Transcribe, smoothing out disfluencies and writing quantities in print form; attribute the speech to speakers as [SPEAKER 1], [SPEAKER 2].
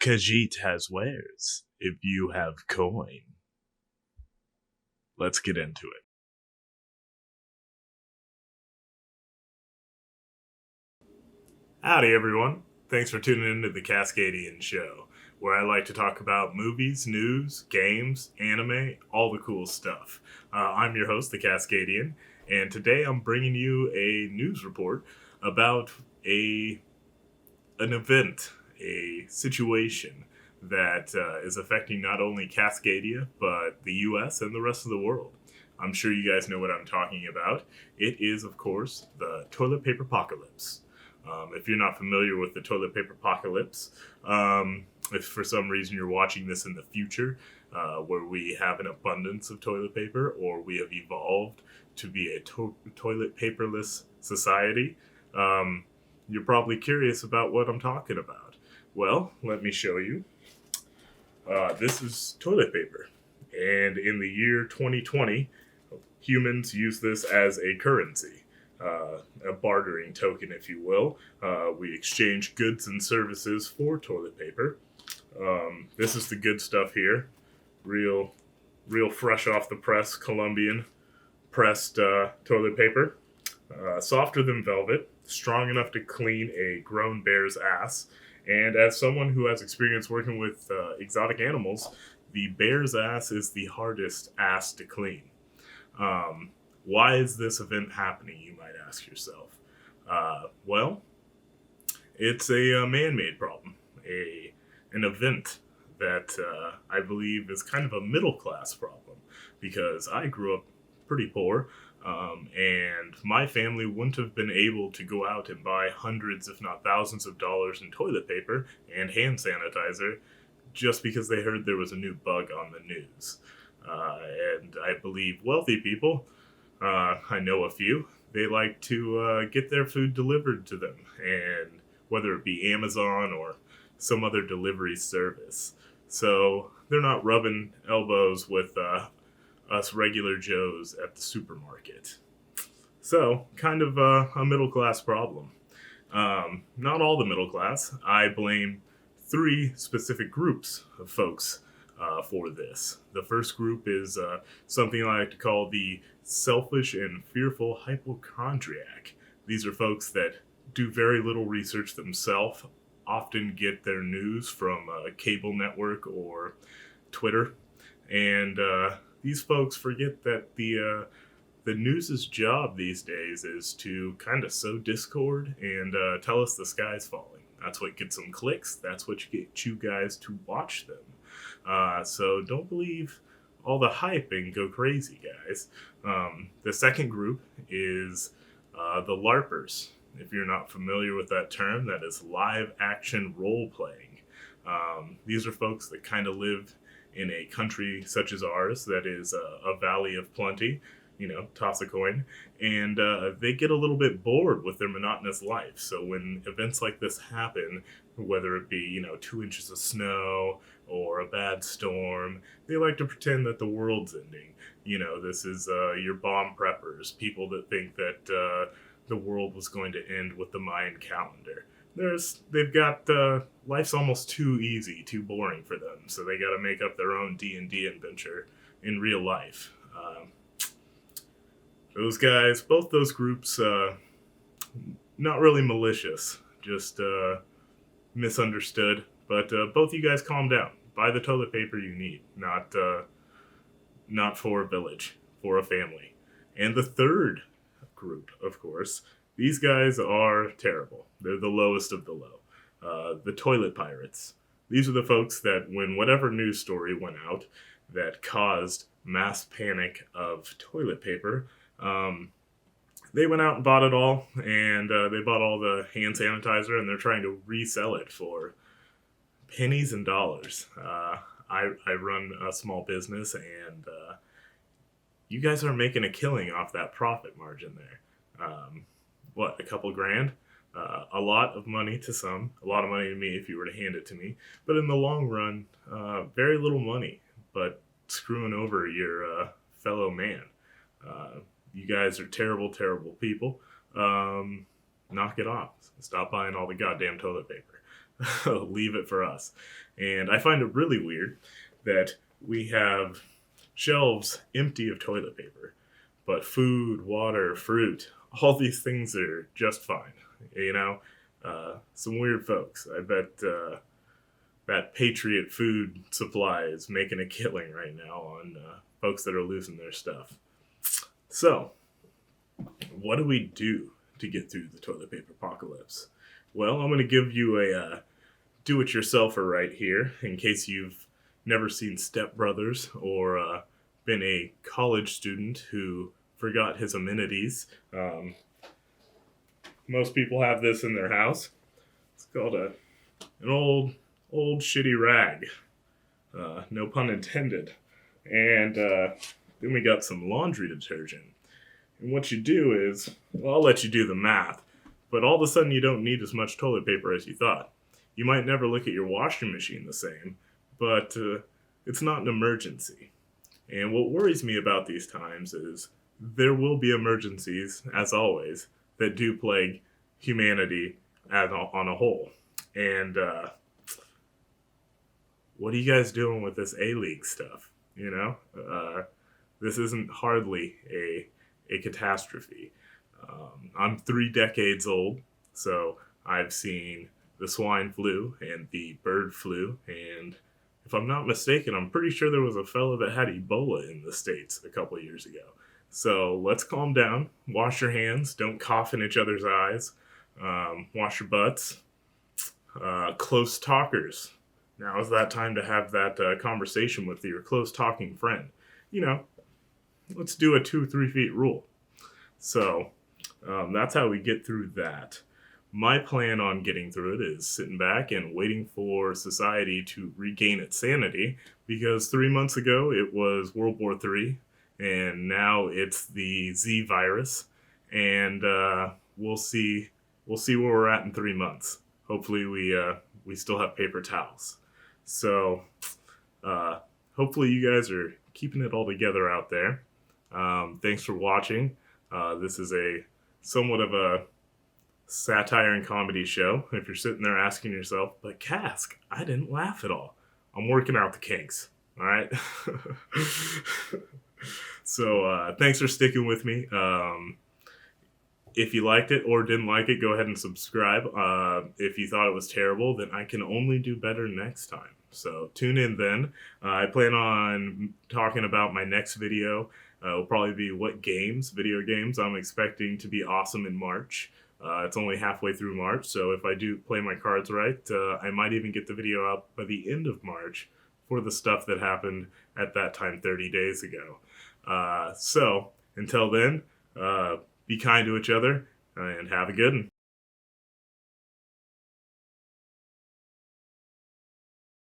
[SPEAKER 1] Khajiit has wares if you have coin. Let's get into it. Howdy, everyone. Thanks for tuning in to the Kascadian Show, where I like to talk about movies, news, games, anime, all the cool stuff. I'm your host, the Kascadian, and today I'm bringing you a news report about an event, a situation that is affecting not only Cascadia, but the US and the rest of the world. I'm sure you guys know what I'm talking about. It is, of course, the toilet paper apocalypse. If you're not familiar with the toilet paper apocalypse, if for some reason you're watching this in the future, where we have an abundance of toilet paper, or we have evolved to be a toilet paperless society, you're probably curious about what I'm talking about. Well, let me show you. This is toilet paper. And in the year 2020, humans use this as a currency, a bartering token, if you will. We exchange goods and services for toilet paper. This is the good stuff here. Real fresh off the press, Colombian pressed toilet paper. Softer than velvet, strong enough to clean a grown bear's ass. And as someone who has experience working with exotic animals, the bear's ass is the hardest ass to clean. Why is this event happening, you might ask yourself? Well, it's a man-made problem, an event that I believe is kind of a middle-class problem, because I grew up pretty poor, and my family wouldn't have been able to go out and buy hundreds, if not thousands of dollars in toilet paper and hand sanitizer just because they heard there was a new bug on the news. And I believe wealthy people, I know a few, they like to get their food delivered to them, and whether it be Amazon or some other delivery service. So they're not rubbing elbows with us regular Joes at the supermarket. So, kind of a middle class problem. Not all the middle class. I blame three specific groups of folks for this. The first group is something I like to call the selfish and fearful hypochondriac. These are folks that do very little research themselves, often get their news from a cable network or Twitter, and these folks forget that the news's job these days is to kind of sow discord and tell us the sky's falling. That's what gets them clicks. That's what gets you guys to watch them. So don't believe all the hype and go crazy, guys. The second group is the LARPers. If you're not familiar with that term, that is live action role playing. These are folks that kind of live in a country such as ours that is a valley of plenty, toss a coin, and they get a little bit bored with their monotonous life. So when events like this happen, whether it be 2 inches of snow or a bad storm, they like to pretend that the world's ending. This is your bomb preppers, people that think that the world was going to end with the Mayan calendar. They've got life's almost too easy, too boring for them, so they got to make up their own D&D adventure in real life. Those guys, both those groups, not really malicious, just misunderstood. But both you guys calm down. Buy the toilet paper you need, not for a village, for a family. And the third group, of course, these guys are terrible. They're the lowest of the low. The toilet pirates. These are the folks that when whatever news story went out that caused mass panic of toilet paper, they went out and bought it all, and they bought all the hand sanitizer, and they're trying to resell it for pennies and dollars. I run a small business, and you guys are making a killing off that profit margin there. A couple grand? A lot of money to some, a lot of money to me if you were to hand it to me. But in the long run, very little money, but screwing over your fellow man. You guys are terrible, terrible people. knock it off. Stop buying all the goddamn toilet paper. Leave it for us. And I find it really weird that we have shelves empty of toilet paper, but food, water, fruit, all these things are just fine. You know, some weird folks. I bet that Patriot Food Supply is making a killing right now on folks that are losing their stuff. So, what do we do to get through the toilet paper apocalypse? Well, I'm going to give you a do-it-yourselfer right here, in case you've never seen Step Brothers or been a college student who forgot his amenities. Most people have this in their house. It's called an old shitty rag. No pun intended. And then we got some laundry detergent. And what you do is, well, I'll let you do the math, but all of a sudden you don't need as much toilet paper as you thought. You might never look at your washing machine the same, but it's not an emergency. And what worries me about these times is there will be emergencies, as always, that do plague humanity on a whole. And what are you guys doing with this A-League stuff? You know, this isn't hardly a catastrophe. I'm 3 decades old, so I've seen the swine flu and the bird flu, and if I'm not mistaken, I'm pretty sure there was a fellow that had Ebola in the States a couple of years ago. So let's calm down, wash your hands, don't cough in each other's eyes, wash your butts. Close talkers. Now is that time to have that conversation with your close talking friend. You know, let's do a 2-3 feet rule. So that's how we get through that. My plan on getting through it is sitting back and waiting for society to regain its sanity, because 3 months ago it was World War III, and now it's the Z virus, and we'll see where we're at in 3 months. Hopefully we still have paper towels. So hopefully you guys are keeping it all together out there. Thanks for watching. This is a somewhat of a satire and comedy show. If you're sitting there asking yourself, but Cask, I didn't laugh at all. I'm working out the kinks. All right. So thanks for sticking with me. If you liked it or didn't like it, go ahead and subscribe. If you thought it was terrible, then I can only do better next time. So tune in then. I plan on talking about my next video. Will probably be what video games I'm expecting to be awesome in March. It's only halfway through March, so if I do play my cards right, I might even get the video out by the end of March for the stuff that happened at that time 30 days ago. So until then, be kind to each other and have a good one.